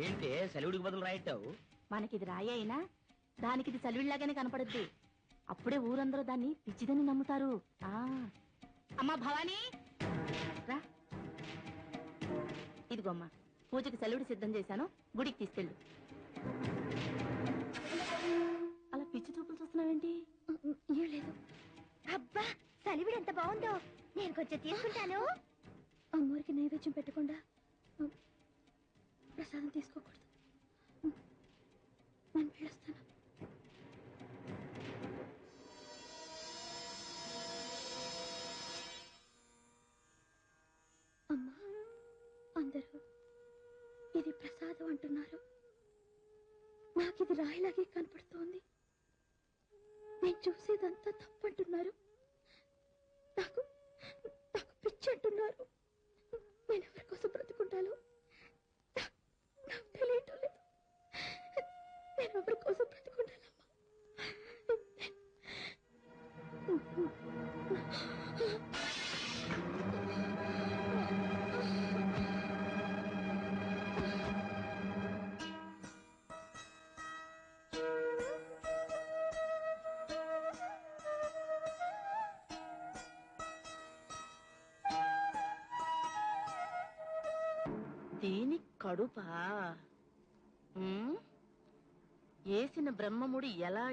ఏంటి సెలవుడికి బదులు రాయట్టావు? మనకిది రాయి అయినా దానికిది సలివిడిలాగానే కనపడుద్ది. అప్పుడే ఊరందరూ దాన్ని పిచ్చిదని నమ్ముతారు. అమ్మా భవానీ రా, ఇదిగోమ్మా పూజకి సెలవుడి సిద్ధం చేశాను, గుడికి తీసుకెళ్ళు. అలా పిచ్చి చూపులు చూస్తున్నావేంటి? ఏం లేదు. అబ్బా సలివిడి ఎంత బాగుందో, నేను కొంచెం తీసుకుంటాను. అమ్మవారికి నైవేద్యం పెట్టకుండా ప్రసాదం తీసుకోకూడదు. నేను వెళ్ళొస్తాను. అమ్మా, అందరూ ఇది ప్రసాదం అంటున్నారు, నాకు ఇది రాయిలాగే కనపడుతోంది. నేను చూసేదంతా తప్పంటున్నారు, నాకు నాకు పిచ్చి అంటున్నారు. నేను ఎవరి కోసం బ్రతుకుంటాను నాకు తెలియటం లేదు. నేను ఎవరి కోసం బ్రతుకుంటానమ్మా? దీని కడుపా? ఏసిన బ్రహ్మముడు ఎలా